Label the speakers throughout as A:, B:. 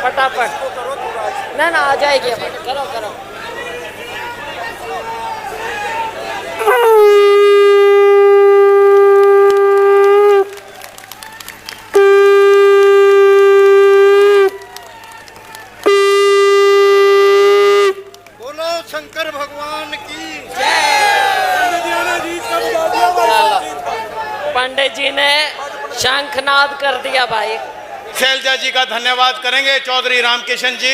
A: फटाफट ना आ जाएगी। अब करो करो।
B: बोलो शंकर भगवान की
A: पंडित जी ने शंखनाद कर दिया भाई।
B: शैलजा जी का धन्यवाद करेंगे। चौधरी रामकिशन जी,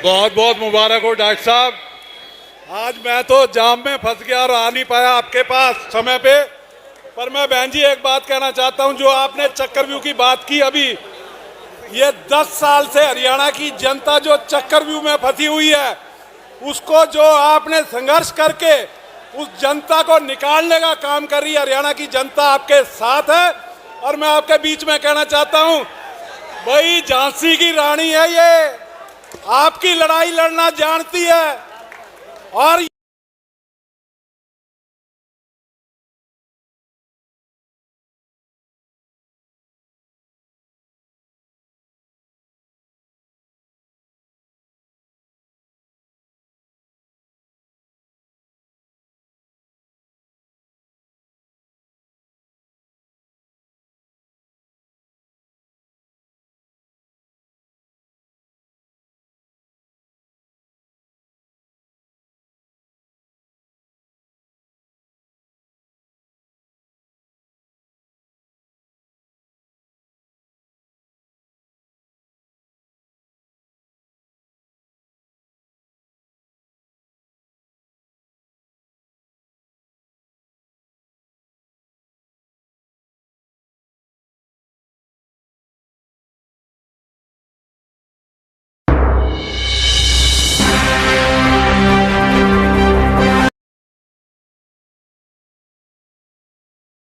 C: बहुत बहुत मुबारक हो डॉक्टर साहब। आज मैं तो जाम में फंस गया और आ नहीं पाया आपके पास समय पे। पर मैं बहन जी एक बात कहना चाहता हूं, जो आपने चक्रव्यूह की बात की अभी, ये 10 साल से हरियाणा की जनता जो चक्रव्यूह में फंसी हुई है, उसको जो आपने संघर्ष करके उस जनता को निकालने का काम कर रही है, हरियाणा की जनता आपके साथ है। और मैं आपके बीच में कहना चाहता हूं, भाई झांसी की रानी है ये, आपकी लड़ाई लड़ना जानती है। और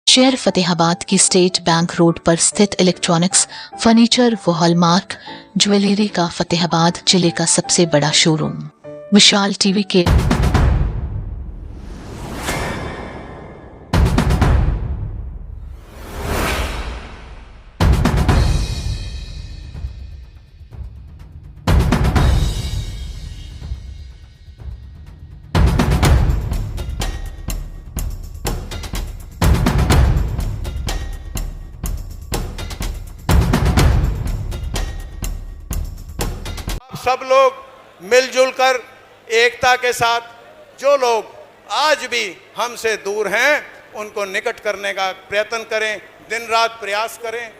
D: शहर फतेहाबाद की स्टेट बैंक रोड पर स्थित इलेक्ट्रॉनिक्स, फर्नीचर व हॉलमार्क ज्वेलरी का फतेहाबाद जिले का सबसे बड़ा शोरूम विशाल टीवी के
B: सब लोग मिलजुल कर एकता के साथ, जो लोग आज भी हमसे दूर हैं उनको निकट करने का प्रयत्न करें, दिन रात प्रयास करें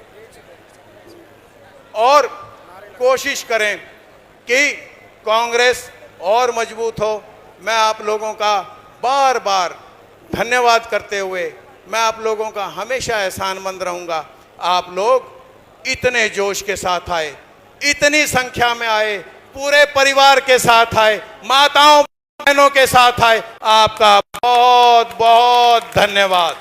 B: और कोशिश करें कि कांग्रेस और मजबूत हो। मैं आप लोगों का बार बार धन्यवाद करते हुए मैं आप लोगों का हमेशा एहसानमंद रहूँगा। आप लोग इतने जोश के साथ आए, इतनी संख्या में आए, पूरे परिवार के साथ आए, माताओं बहनों के साथ आए, आपका बहुत बहुत धन्यवाद।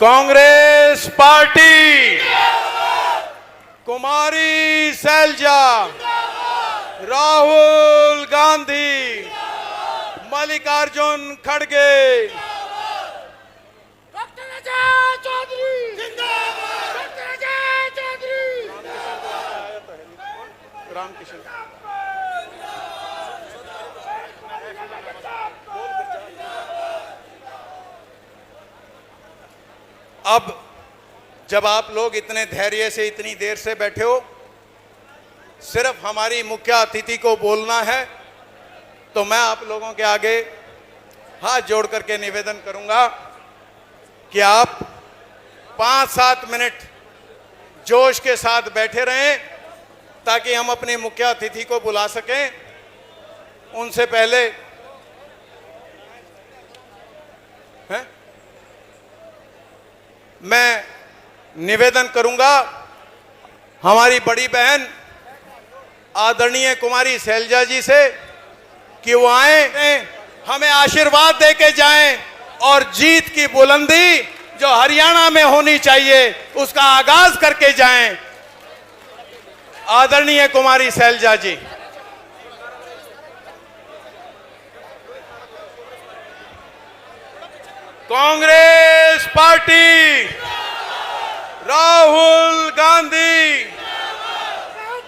B: कांग्रेस पार्टी, कुमारी शैलजा, राहुल गांधी, मल्लिकार्जुन खड़गे, रामकिशन। अब जब आप लोग इतने धैर्य से इतनी देर से बैठे हो, सिर्फ हमारी मुख्य अतिथि को बोलना है, तो मैं आप लोगों के आगे हाथ जोड़ करके निवेदन करूंगा कि आप 5-7 मिनट जोश के साथ बैठे रहें ताकि हम अपने मुख्य अतिथि को बुला सकें। उनसे पहले मैं निवेदन करूंगा हमारी बड़ी बहन आदरणीय कुमारी शैलजा जी से कि वो आए, हमें आशीर्वाद दे के जाएं और जीत की बुलंदी जो हरियाणा में होनी चाहिए उसका आगाज करके जाएं। आदरणीय कुमारी शैलजा जी। कांग्रेस कांग्रेस पार्टी, राहुल गांधी,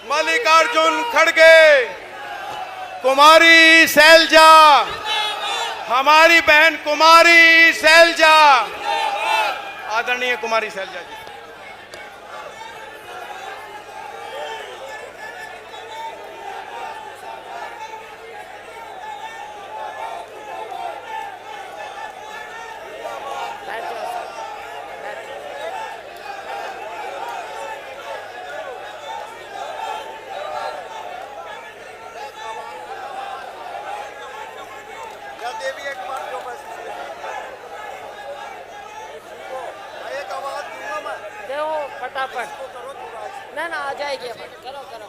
B: मल्लिकार्जुन खड़गे, कुमारी शैलजा, हमारी बहन कुमारी शैलजा, आदरणीय कुमारी शैलजा जी।
A: देखो फटाफट ना आ जाएगी, करो करो।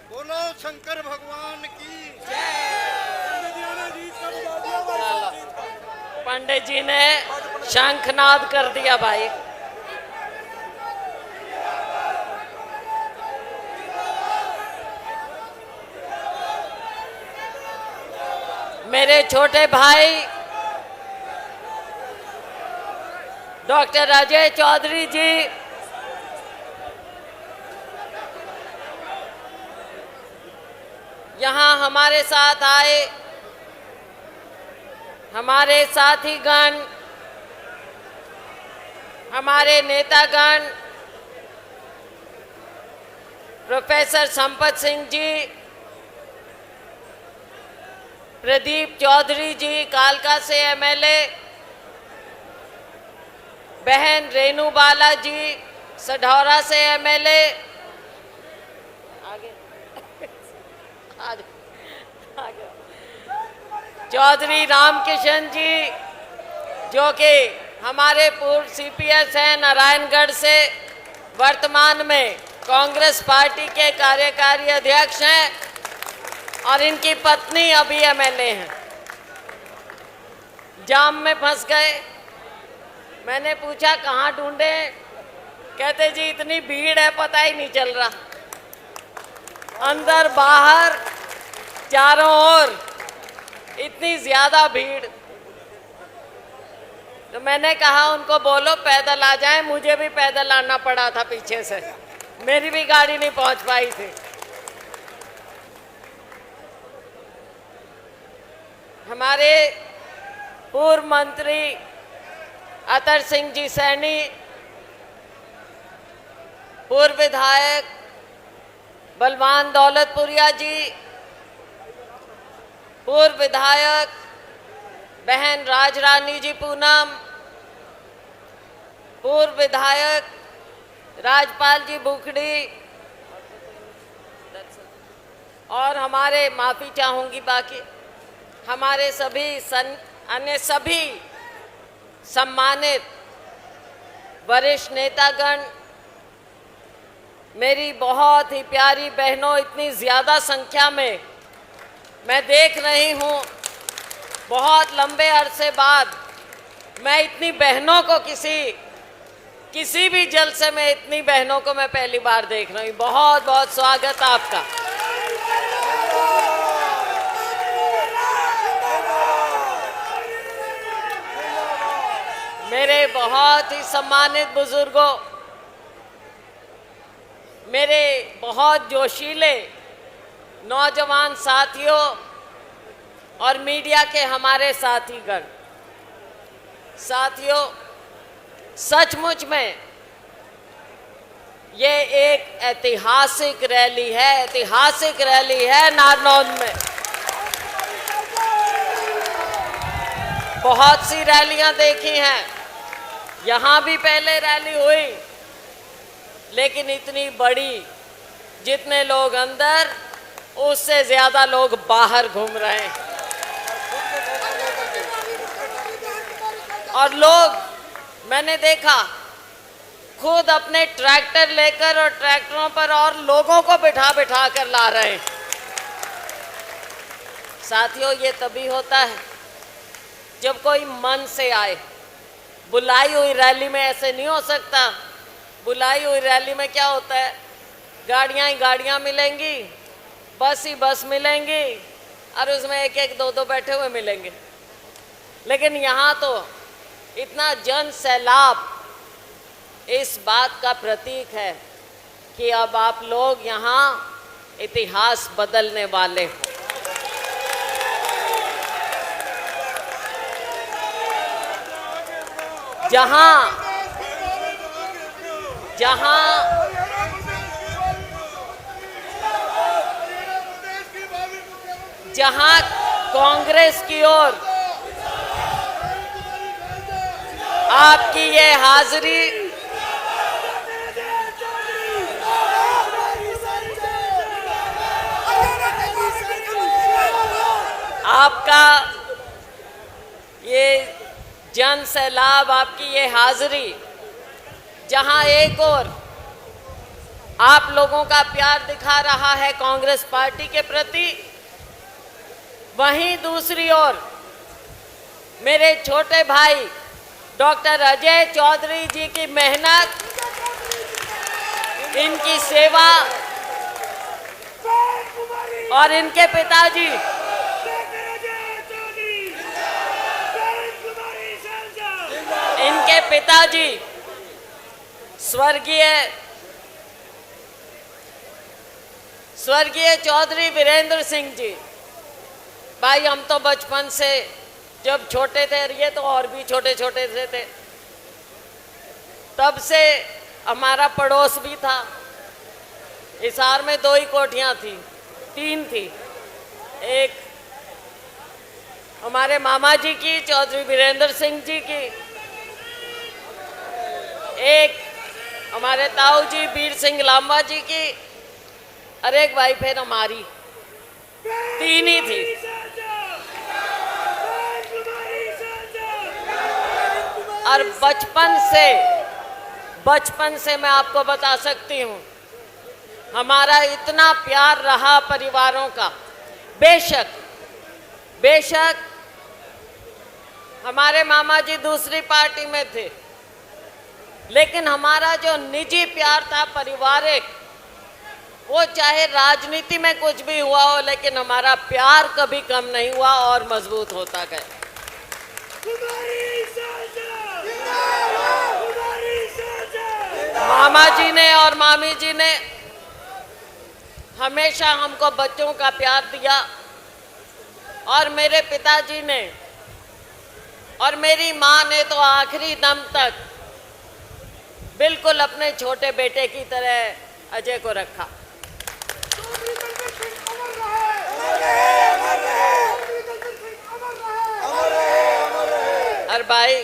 B: बोलो शंकर भगवान की।
A: पंडित जी ने शंखनाद कर दिया भाई। मेरे छोटे भाई डॉक्टर अजय चौधरी जी, यहाँ हमारे साथ आए, हमारे साथीगण, हमारे नेतागण, प्रोफेसर संपत सिंह जी, प्रदीप चौधरी जी कालका से एमएलए, बहन रेणु बाला जी सढौरा से एमएलए, आगे आगे आगे चौधरी रामकिशन जी जो कि हमारे पूर्व सीपीएस हैं नारायणगढ़ से, वर्तमान में कांग्रेस पार्टी के कार्यकारी अध्यक्ष हैं, और इनकी पत्नी अभी एमएलए हैं। जाम में फंस गए। मैंने पूछा कहाँ ढूंढे, कहते जी इतनी भीड़ है पता ही नहीं चल रहा, अंदर बाहर चारों ओर इतनी ज्यादा भीड़। तो मैंने कहा उनको बोलो पैदल आ जाएं, मुझे भी पैदल आना पड़ा था पीछे से, मेरी भी गाड़ी नहीं पहुंच पाई थी। हमारे पूर्व मंत्री अतर सिंह जी सैनी, पूर्व विधायक बलवान दौलतपुरिया जी, पूर्व विधायक बहन राजरानी जी पूनम, पूर्व विधायक राजपाल जी बुखड़ी, और हमारे माफी चाहूंगी बाकी हमारे सभी अन्य सभी सम्मानित वरिष्ठ नेतागण, मेरी बहुत ही प्यारी बहनों, इतनी ज़्यादा संख्या में मैं देख रही हूँ। बहुत लंबे अरसे बाद मैं इतनी बहनों को किसी भी जलसे में इतनी बहनों को मैं पहली बार देख रही हूँ। बहुत बहुत स्वागत आपका। मेरे बहुत ही सम्मानित बुजुर्गों, मेरे बहुत जोशीले नौजवान साथियों और मीडिया के हमारे साथीगण, साथियों, सचमुच में ये एक ऐतिहासिक रैली है नारनौंद में। बहुत सी रैलियां देखी हैं, यहाँ भी पहले रैली हुई, लेकिन इतनी बड़ी, जितने लोग अंदर उससे ज्यादा लोग बाहर घूम रहे हैं। और लोग, मैंने देखा, खुद अपने ट्रैक्टर लेकर और ट्रैक्टरों पर और लोगों को बिठा बिठा कर ला रहे हैं। साथियों, ये तभी होता है जब कोई मन से आए, बुलाई हुई रैली में ऐसे नहीं हो सकता। बुलाई हुई रैली में क्या होता है, गाड़ियां ही गाड़ियां मिलेंगी, बस ही बस मिलेंगी, और उसमें एक एक दो दो बैठे हुए मिलेंगे। लेकिन यहाँ तो इतना जन सैलाब इस बात का प्रतीक है कि अब आप लोग यहाँ इतिहास बदलने वाले हो। जहां कांग्रेस की ओर आपकी ये हाजिरी, आपका ये जन सैलाब, आपकी ये हाजिरी, जहां एक और आप लोगों का प्यार दिखा रहा है कांग्रेस पार्टी के प्रति, वहीं दूसरी ओर मेरे छोटे भाई डॉक्टर अजय चौधरी जी की मेहनत, इनकी सेवा और इनके पिताजी स्वर्गीय चौधरी वीरेंद्र सिंह जी। भाई हम तो बचपन से जब छोटे थे, ये तो और भी छोटे छोटे से थे, तब से हमारा पड़ोस भी था। हिसार में 2 ही कोठियां थी, 3 थी। एक हमारे मामा जी की, चौधरी वीरेंद्र सिंह जी की, एक हमारे ताऊ जी वीर सिंह लांबा जी की, और एक भाई फिर हमारी, 3 ही थी। और बचपन से मैं आपको बता सकती हूँ, हमारा इतना प्यार रहा परिवारों का। बेशक हमारे मामा जी दूसरी पार्टी में थे, लेकिन हमारा जो निजी प्यार था, पारिवारिक, वो चाहे राजनीति में कुछ भी हुआ हो, लेकिन हमारा प्यार कभी कम नहीं हुआ और मजबूत होता गया। मामा जी ने और मामी जी ने हमेशा हमको बच्चों का प्यार दिया, और मेरे पिताजी ने और मेरी माँ ने तो आखिरी दम तक बिल्कुल अपने छोटे बेटे की तरह अजय को रखा। और भाई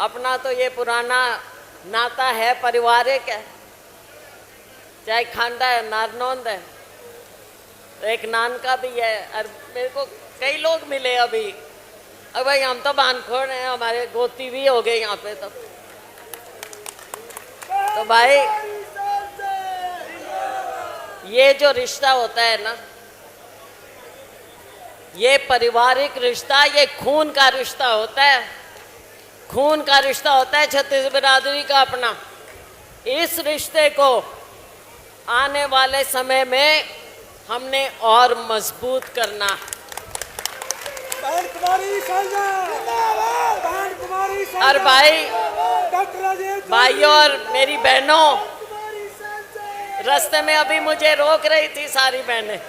A: अपना तो ये पुराना नाता है, पारिवारिक है, चाहे खांडा है, नारनौंद है, तो एक नान का भी है। और मेरे को कई लोग मिले अभी, अब भाई हम तो बानखोड़ हैं, हमारे गोती भी हो गए यहाँ पे। तो भाई ये जो रिश्ता होता है ना, ये पारिवारिक रिश्ता, ये खून का रिश्ता होता है, खून का रिश्ता होता है छत्तीस बिरादरी का अपना। इस रिश्ते को आने वाले समय में हमने और मजबूत करना है। और भाइयों और मेरी बहनों, रास्ते में अभी मुझे रोक रही थी सारी बहनें।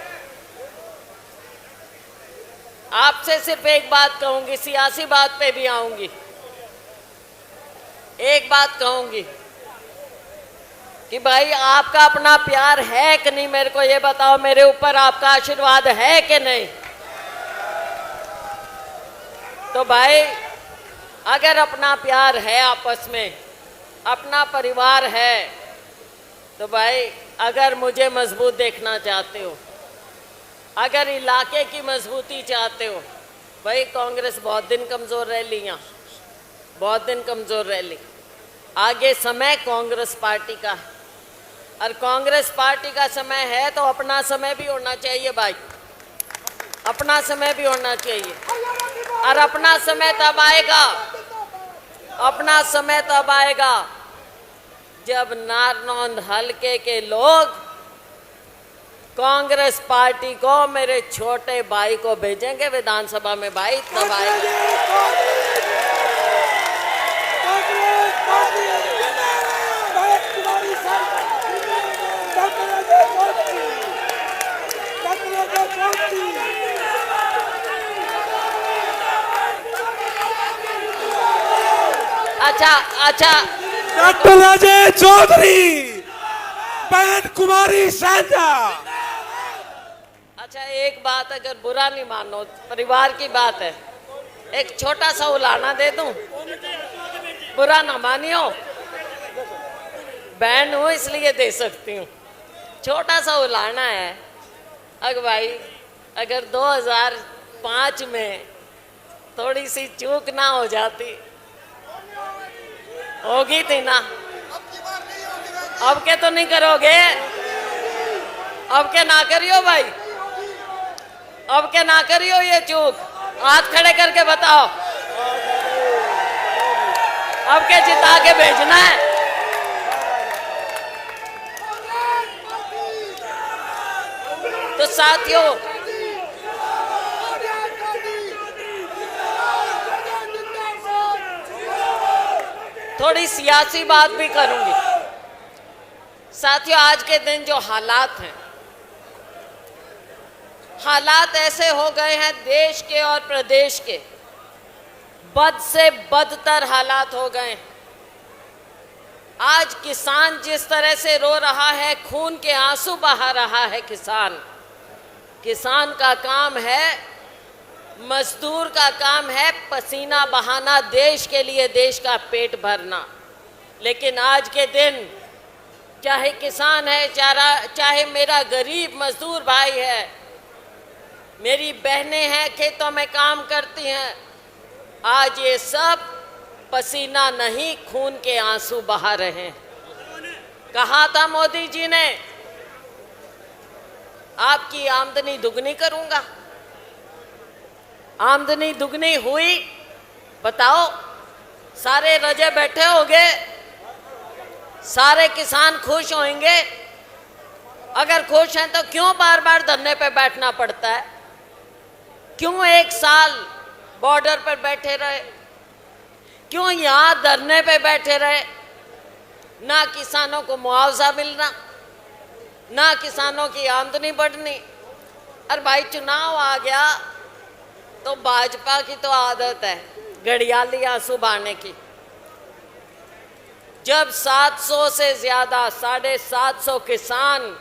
A: आपसे सिर्फ एक बात कहूंगी, सियासी बात पे भी आऊंगी। एक बात कहूंगी कि भाई आपका अपना प्यार है कि नहीं, मेरे को ये बताओ। मेरे ऊपर आपका आशीर्वाद है कि नहीं? तो भाई अगर अपना प्यार है, आपस में अपना परिवार है, तो भाई अगर मुझे मजबूत देखना चाहते हो, अगर इलाके की मजबूती चाहते हो, भाई कांग्रेस बहुत दिन कमज़ोर रह ली, यहाँ बहुत दिन कमज़ोर रह ली। आगे समय कांग्रेस पार्टी का है, और कांग्रेस पार्टी का समय है तो अपना समय भी होना चाहिए भाई, अपना समय भी होना चाहिए। और अपना समय तब आएगा अपना समय तब आएगा जब नारनौंद हलके के लोग कांग्रेस पार्टी को, मेरे छोटे भाई को भेजेंगे विधानसभा में। भाई तब आएगा। अच्छा
E: डॉक्टर अजय चौधरी, बहन कुमारी शांता।
A: अच्छा, एक बात अगर बुरा नहीं मानो, परिवार की बात है, एक छोटा सा उलाना दे दूं, बुरा ना मानियो, बहन हूं इसलिए दे सकती हूँ। छोटा सा उलाना है। अगर भाई अगर 2005 में थोड़ी सी चूक ना हो जाती, होगी थी ना, अब के तो नहीं करोगे, अब के ना करियो भाई, अब के ना करियो ये चूक। हाथ खड़े करके बताओ, अब के जिता के भेजना है। तो साथियों, थोड़ी सियासी बात भी करूंगी। साथियों, आज के दिन जो हालात हैं, हालात ऐसे हो गए हैं देश के और प्रदेश के, बद से बदतर हालात हो गए हैं। आज किसान जिस तरह से रो रहा है, खून के आंसू बहा रहा है किसान का काम है, मजदूर का काम है पसीना बहाना, देश के लिए देश का पेट भरना। लेकिन आज के दिन चाहे किसान है, चाहे मेरा गरीब मजदूर भाई है, मेरी बहनें हैं खेतों में काम करती हैं, आज ये सब पसीना नहीं खून के आंसू बहा रहे हैं। कहा था मोदी जी ने, आपकी आमदनी दुगनी करूंगा। आमदनी दुगनी हुई? बताओ, सारे रजे बैठे होंगे, सारे किसान खुश होंगे? अगर खुश हैं तो क्यों बार बार धरने पे बैठना पड़ता है? क्यों एक साल बॉर्डर पर बैठे रहे? क्यों यहाँ धरने पे बैठे रहे? ना किसानों को मुआवजा मिलना, ना किसानों की आमदनी बढ़नी। और भाई चुनाव आ गया तो भाजपा की तो आदत है घड़ियाली आंसू बहाने की। जब 700 से ज्यादा 750 किसान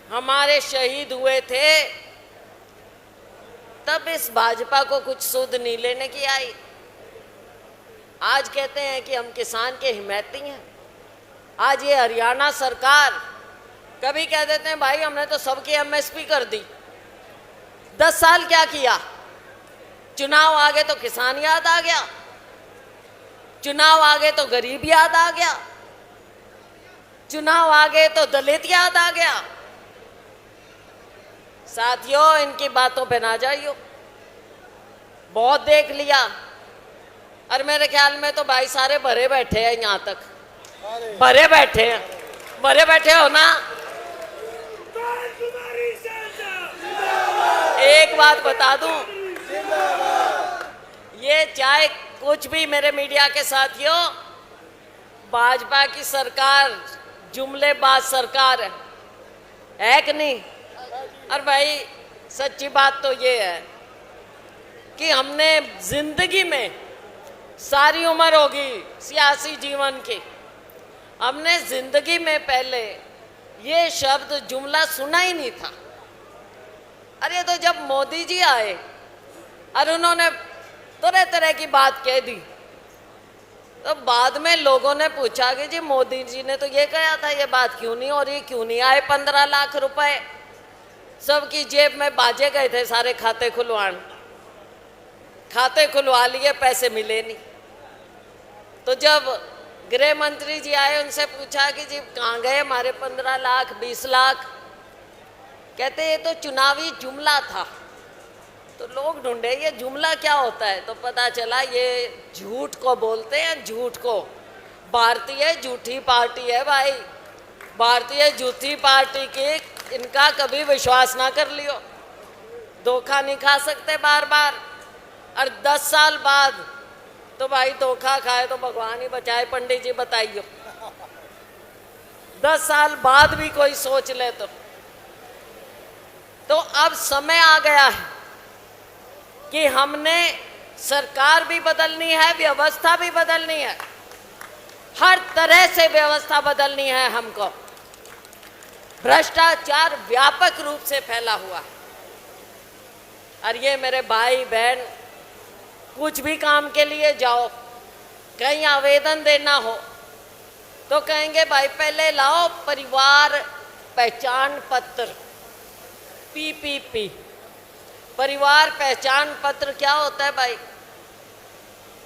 A: हमारे शहीद हुए थे, तब इस भाजपा को कुछ सुध नहीं लेने की आई। आज कहते हैं कि हम किसान के हिमैती हैं। आज ये हरियाणा सरकार कभी कह देते हैं भाई हमने तो सबकी एमएसपी कर दी। 10 साल क्या किया? चुनाव आ गए तो किसान याद आ गया, चुनाव आ गए तो गरीब याद आ गया, चुनाव आ गए तो दलित याद आ गया। साथियों, इनकी बातों पे ना जाइयो, बहुत देख लिया। और मेरे ख्याल में तो भाई सारे भरे बैठे हैं, यहाँ तक भरे बैठे हैं, भरे बैठे हो ना। एक बात बता दूं, ये चाहे कुछ भी मेरे मीडिया के साथियों, भाजपा की सरकार जुमलेबाज सरकार है कि नहीं? और भाई सच्ची बात तो ये है कि हमने जिंदगी में, सारी उम्र होगी सियासी जीवन की, हमने जिंदगी में पहले ये शब्द जुमला सुना ही नहीं था। अरे तो जब मोदी जी आए और उन्होंने तरह तरह की बात कह दी, तो बाद में लोगों ने पूछा कि जी मोदी जी ने तो ये कहा था, ये बात क्यों नहीं हो रही, क्यों नहीं आए 15 लाख रुपए? सबकी जेब में बाजे गए थे, सारे खाते खुलवा लिए, पैसे मिले नहीं। तो जब गृह मंत्री जी आए, उनसे पूछा कि जी कहाँ गए हमारे 15 लाख 20 लाख? कहते ये तो चुनावी जुमला था, तो लोग ढूंढे ये जुमला क्या होता है, तो पता चला ये झूठ को बोलते हैं, झूठ को। भारतीय झूठी पार्टी है भाई, भारतीय झूठी पार्टी की इनका कभी विश्वास ना कर लियो, धोखा नहीं खा सकते बार बार। और 10 साल बाद तो भाई धोखा खाए तो भगवान ही बचाए, पंडित जी बताइए। 10 साल बाद भी कोई सोच ले तो अब समय आ गया है कि हमने सरकार भी बदलनी है, व्यवस्था भी बदलनी है, हर तरह से व्यवस्था बदलनी है हमको। भ्रष्टाचार व्यापक रूप से फैला हुआ है और ये मेरे भाई बहन, कुछ भी काम के लिए जाओ, कहीं आवेदन देना हो तो कहेंगे भाई पहले लाओ परिवार पहचान पत्र, PPP। परिवार पहचान पत्र क्या होता है भाई,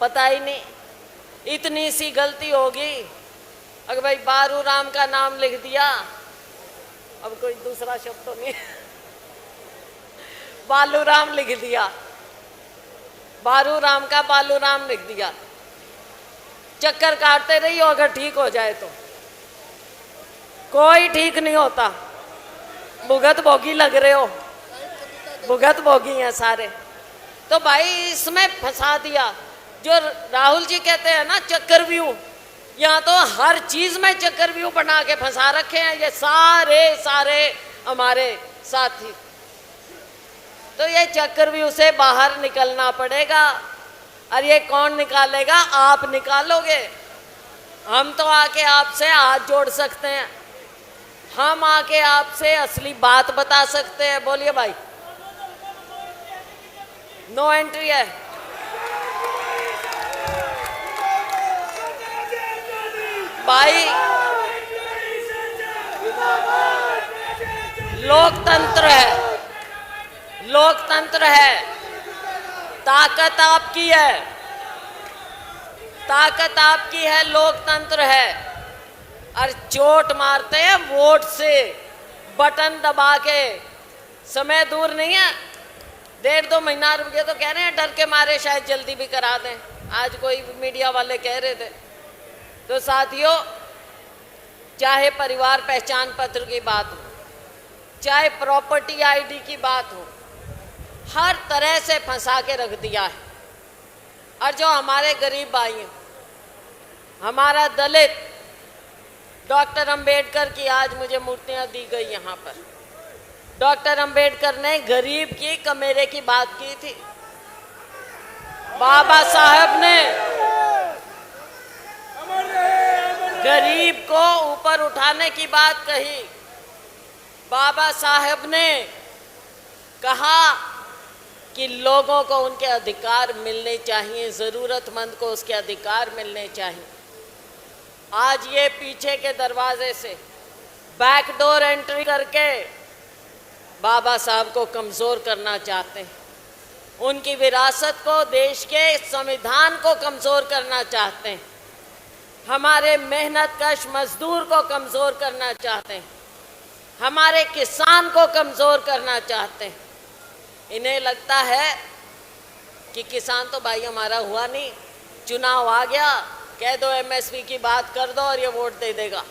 A: पता ही नहीं। इतनी सी गलती होगी, अगर भाई बारू राम का नाम लिख दिया, अब कोई दूसरा शब्द तो नहीं, बालू राम लिख दिया, बारू राम का बालू राम लिख दिया, चक्कर काटते रही हो, अगर ठीक हो जाए तो। कोई ठीक नहीं होता, भुगत भोगी लग रहे हो, भुगत भोगी हैं सारे। तो भाई इसमें फंसा दिया, जो राहुल जी कहते हैं ना चक्रव्यूह, यहाँ तो हर चीज में चक्रव्यूह बना के फंसा रखे हैं ये सारे हमारे साथी। तो ये चक्रव्यूह से बाहर निकलना पड़ेगा, और ये कौन निकालेगा, आप निकालोगे। हम तो आके आपसे हाथ जोड़ सकते हैं, हम आके आपसे असली बात बता सकते हैं। बोलिए भाई, नो एंट्री है। भाई लोकतंत्र है, लोकतंत्र है, ताकत आपकी है, ताकत आपकी है, लोकतंत्र है। और चोट मारते हैं वोट से, बटन दबा के। समय दूर नहीं है, 1.5-2 महीना रुक गया तो कह रहे हैं डर के मारे शायद जल्दी भी करा दें। आज कोई मीडिया वाले कह रहे थे। तो साथियों, चाहे परिवार पहचान पत्र की बात हो, चाहे प्रॉपर्टी आईडी की बात हो, हर तरह से फंसा के रख दिया है। और जो हमारे गरीब भाई हैं, हमारा दलित, डॉक्टर अंबेडकर की आज मुझे मूर्तियां दी गई यहाँ पर। डॉक्टर अंबेडकर ने गरीब की कमेरे की बात की थी, बाबा साहब ने गरीब को ऊपर उठाने की बात कही। बाबा साहब ने कहा कि लोगों को उनके अधिकार मिलने चाहिए, ज़रूरतमंद को उसके अधिकार मिलने चाहिए। आज ये पीछे के दरवाजे से बैकडोर एंट्री करके बाबा साहब को कमज़ोर करना चाहते हैं, उनकी विरासत को, देश के संविधान को कमज़ोर करना चाहते हैं, हमारे मेहनतकश मजदूर को कमज़ोर करना चाहते हैं, हमारे किसान को कमज़ोर करना चाहते हैं। इन्हें लगता है कि किसान तो भाई हमारा हुआ नहीं, चुनाव आ गया, कह दो MSP की बात कर दो और ये वोट दे देगा।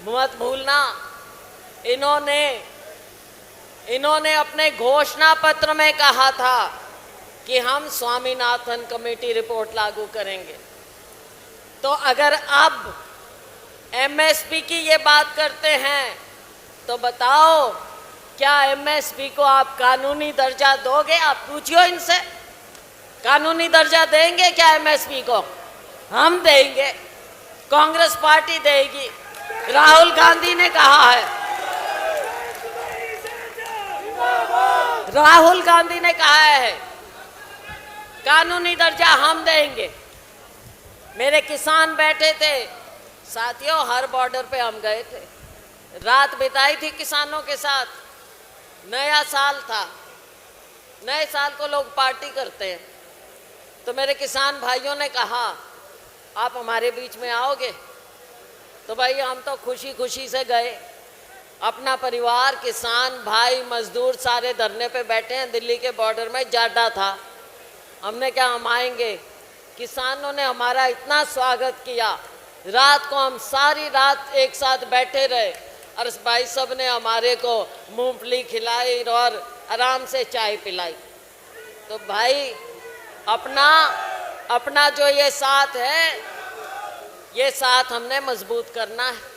A: मत भूलना, इन्होंने अपने घोषणा पत्र में कहा था कि हम स्वामीनाथन कमेटी रिपोर्ट लागू करेंगे। तो अगर अब MSP की ये बात करते हैं तो बताओ, क्या MSP को आप कानूनी दर्जा दोगे? आप पूछियो इनसे, कानूनी दर्जा देंगे क्या MSP को? हम देंगे, कांग्रेस पार्टी देगी, राहुल गांधी ने कहा है, राहुल गांधी ने कहा है कानूनी दर्जा हम देंगे। मेरे किसान बैठे थे साथियों, हर बॉर्डर पे हम गए थे, रात बिताई थी किसानों के साथ। नया साल था, नए साल को लोग पार्टी करते हैं, तो मेरे किसान भाइयों ने कहा आप हमारे बीच में आओगे? तो भाई हम तो खुशी खुशी से गए, अपना परिवार, किसान भाई मजदूर सारे धरने पे बैठे हैं। दिल्ली के बॉर्डर में जाडा था, हमने क्या हम आएंगे। किसानों ने हमारा इतना स्वागत किया, रात को हम सारी रात एक साथ बैठे रहे और भाई सब ने हमारे को मूंगफली खिलाई और आराम से चाय पिलाई। तो भाई अपना जो ये साथ है, ये साथ हमने मजबूत करना है।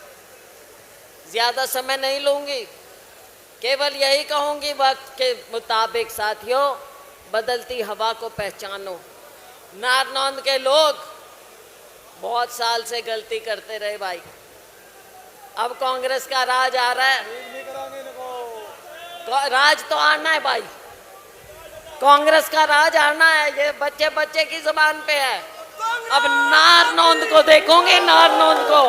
A: ज़्यादा समय नहीं लूँगी, केवल यही कहूँगी वक्त के मुताबिक साथियों बदलती हवा को पहचानो। नारनौंद के लोग बहुत साल से गलती करते रहे भाई, अब कांग्रेस का राज आ रहा है। राज तो आना है भाई, कांग्रेस का राज आना है, ये बच्चे बच्चे की जुबान पे है। अब नारनौंद को देखोगे, नारनौंद को।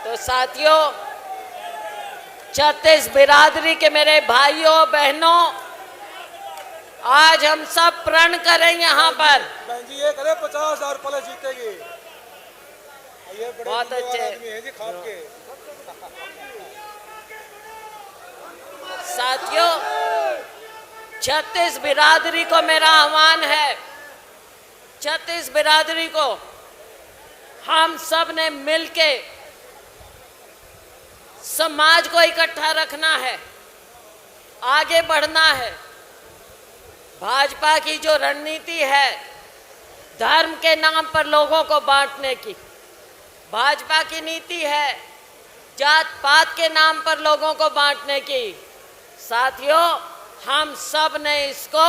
A: तो साथियों, छत्तीस बिरादरी के मेरे भाइयों बहनों, आज हम सब प्रण करें यहाँ पर।
E: बहन जी ये करे 50,000 प्लस जीतेगी। ये बड़े
A: बहुत अच्छे
E: आदमी हैं जी, खाप के।
A: साथियों, छत्तीस बिरादरी को मेरा आह्वान है, छत्तीस बिरादरी को हम सब ने मिलके समाज को इकट्ठा रखना है, आगे बढ़ना है। भाजपा की जो रणनीति है धर्म के नाम पर लोगों को बांटने की, भाजपा की नीति है जात पात के नाम पर लोगों को बांटने की। साथियों, हम सब ने इसको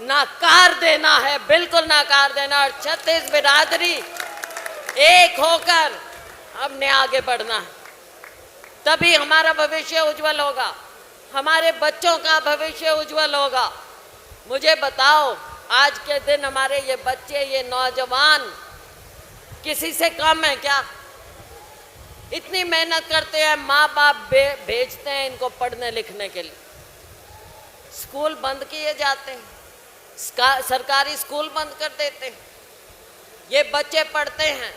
A: नकार देना है, बिल्कुल नकार देना। और छत्तीस बिरादरी एक होकर हमने आगे बढ़ना है, तभी हमारा भविष्य उज्जवल होगा, हमारे बच्चों का भविष्य उज्जवल होगा। मुझे बताओ, आज के दिन हमारे ये बच्चे, ये नौजवान किसी से कम है क्या? इतनी मेहनत करते हैं, माँ बाप भेजते हैं इनको पढ़ने लिखने के लिए, स्कूल बंद किए जाते हैं, सरकारी स्कूल बंद कर देते हैं। ये बच्चे पढ़ते हैं,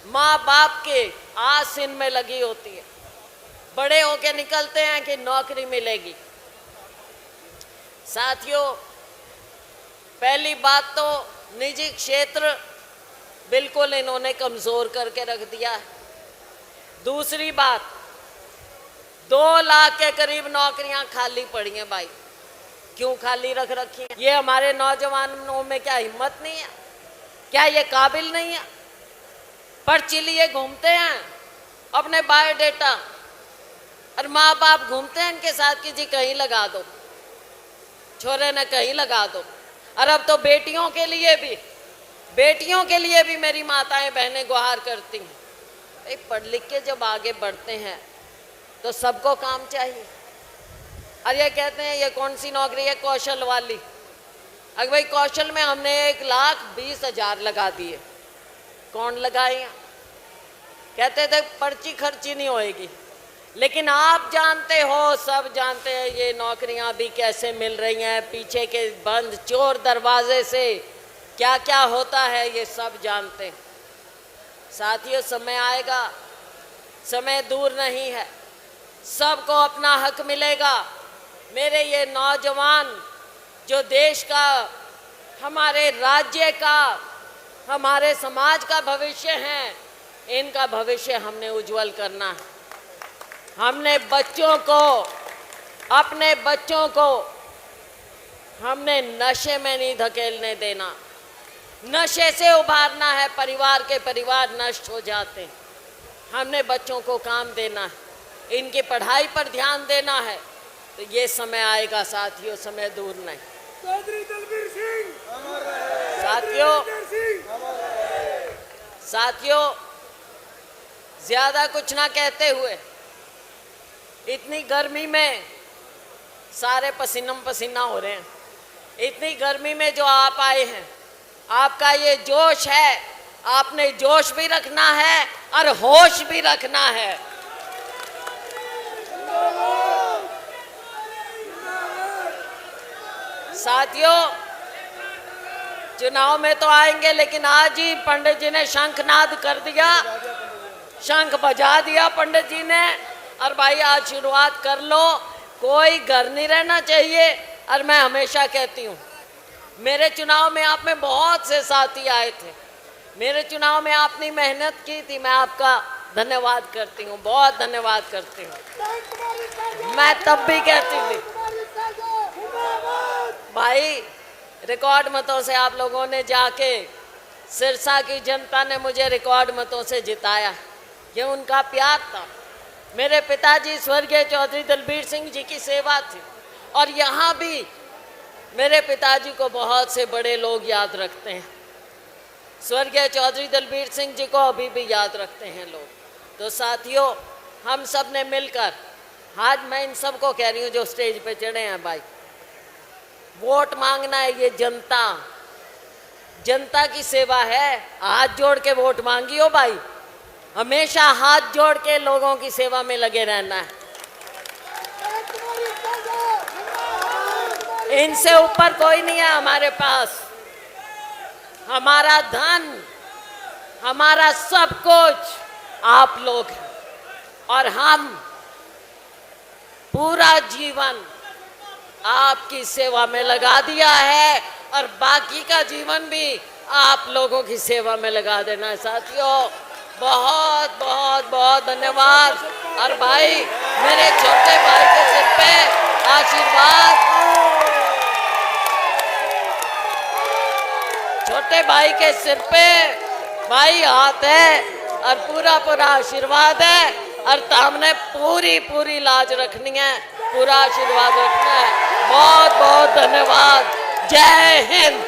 A: माँ बाप के आस इनमें लगी होती है, बड़े होके निकलते हैं कि नौकरी मिलेगी। साथियों, पहली बात तो निजी क्षेत्र बिल्कुल इन्होंने कमज़ोर करके रख दिया है। दूसरी बात, 2 लाख के करीब नौकरियां खाली पड़ी हैं भाई। क्यों खाली रख रखी हैं? ये हमारे नौजवानों में क्या हिम्मत नहीं है? क्या ये काबिल नहीं है? पर्ची लिए घूमते हैं अपने बायोडेटा, और माँ बाप घूमते हैं इनके साथ कि जी कहीं लगा दो, छोरे ने कहीं लगा दो। और अब तो बेटियों के लिए भी मेरी माताएं बहनें गुहार करती हैं, भाई पढ़ लिख के जब आगे बढ़ते हैं तो सबको काम चाहिए। और ये कहते हैं ये कौन सी नौकरी है, कौशल वाली। अगर भाई कौशल में हमने 1,20,000 लगा दिए, कौन लगाए? कहते थे पर्ची खर्ची नहीं होएगी, लेकिन आप जानते हो, सब जानते हैं ये नौकरियां भी कैसे मिल रही हैं, पीछे के बंद चोर दरवाजे से क्या क्या होता है, ये सब जानते हैं। साथियों, समय आएगा, समय दूर नहीं है, सबको अपना हक मिलेगा। मेरे ये नौजवान जो देश का, हमारे राज्य का, हमारे समाज का भविष्य हैं, इनका भविष्य हमने उज्जवल करना है। हमने बच्चों को, अपने बच्चों को हमने नशे में नहीं धकेलने देना, नशे से उभारना है। परिवार नष्ट हो जाते हैं। हमने बच्चों को काम देना है, इनकी पढ़ाई पर ध्यान देना है। तो ये समय आएगा साथियों, समय दूर नहीं। साथियों, ज्यादा कुछ ना कहते हुए, इतनी गर्मी में सारे पसीनम पसीना हो रहे हैं, इतनी गर्मी में जो आप आए हैं, आपका ये जोश है, आपने जोश भी रखना है और होश भी रखना है। साथियों, चुनाव में तो आएंगे, लेकिन आज ही पंडित जी ने शंखनाद कर दिया, शंख बजा दिया पंडित जी ने। और भाई आज शुरुआत कर लो, कोई घर नहीं रहना चाहिए। और मैं हमेशा कहती हूँ, मेरे चुनाव में आप में बहुत से साथी आए थे, मेरे चुनाव में आपने मेहनत की थी, मैं आपका धन्यवाद करती हूँ, बहुत धन्यवाद करती हूँ। मैं तब भी कहती थी भाई, रिकॉर्ड मतों से आप लोगों ने जाके, सिरसा की जनता ने मुझे रिकॉर्ड मतों से जिताया, ये उनका प्यार था। मेरे पिताजी स्वर्गीय चौधरी दलबीर सिंह जी की सेवा थी, और यहाँ भी मेरे पिताजी को बहुत से बड़े लोग याद रखते हैं। स्वर्गीय चौधरी दलबीर सिंह जी को अभी भी याद रखते हैं लोग। तो साथियों, हम सब ने मिलकर, आज मैं इन सब को कह रही हूँ जो स्टेज पे चढ़े हैं, भाई वोट मांगना है, ये जनता की सेवा है। हाथ जोड़ के वोट मांगियो भाई, हमेशा हाथ जोड़ के लोगों की सेवा में लगे रहना है। इनसे ऊपर कोई नहीं है हमारे पास। हमारा धन, हमारा सब कुछ आप लोग हैं, और हम पूरा जीवन आपकी सेवा में लगा दिया है, और बाकी का जीवन भी आप लोगों की सेवा में लगा देना है। साथियों, बहुत बहुत बहुत धन्यवाद। और भाई, मेरे छोटे भाई के सिर पे आशीर्वाद, छोटे भाई के सिर पे भाई हाथ है, और पूरा पूरा आशीर्वाद है, और सामने पूरी पूरी लाज रखनी है, पूरा आशीर्वाद रखना है। बहुत बहुत धन्यवाद। जय हिंद।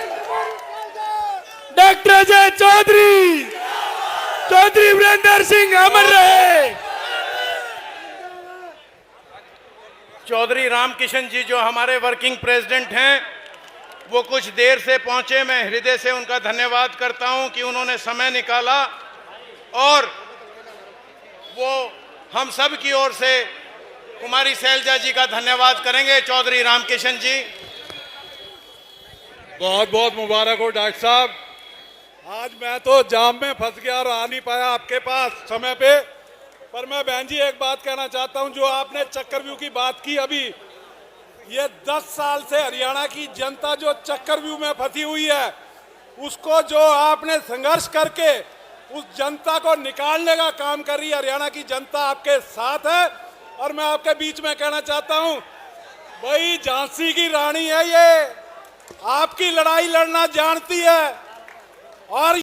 E: डॉक्टर जय चौधरी, चौधरी वीरेंद्र सिंह अमर रहे।
B: चौधरी रामकिशन जी जो हमारे वर्किंग प्रेसिडेंट हैं, वो कुछ देर से पहुंचे। मैं हृदय से उनका धन्यवाद करता हूं कि उन्होंने समय निकाला, और वो हम सब की ओर से कुमारी शैलजा जी का धन्यवाद करेंगे। चौधरी रामकिशन जी,
C: बहुत बहुत मुबारक हो डॉक्टर साहब। आज मैं तो जाम में फंस गया और आ नहीं पाया आपके पास समय पे। पर मैं बहन जी एक बात कहना चाहता हूं, जो आपने चक्रव्यूह की बात की अभी, ये 10 साल से हरियाणा की जनता जो चक्रव्यूह में फंसी हुई है, उसको जो आपने संघर्ष करके उस जनता को निकालने का काम कर रही है। हरियाणा की जनता आपके साथ है। और मैं आपके बीच में कहना चाहता हूं, भाई झांसी की रानी है ये, आपकी लड़ाई लड़ना जानती है। और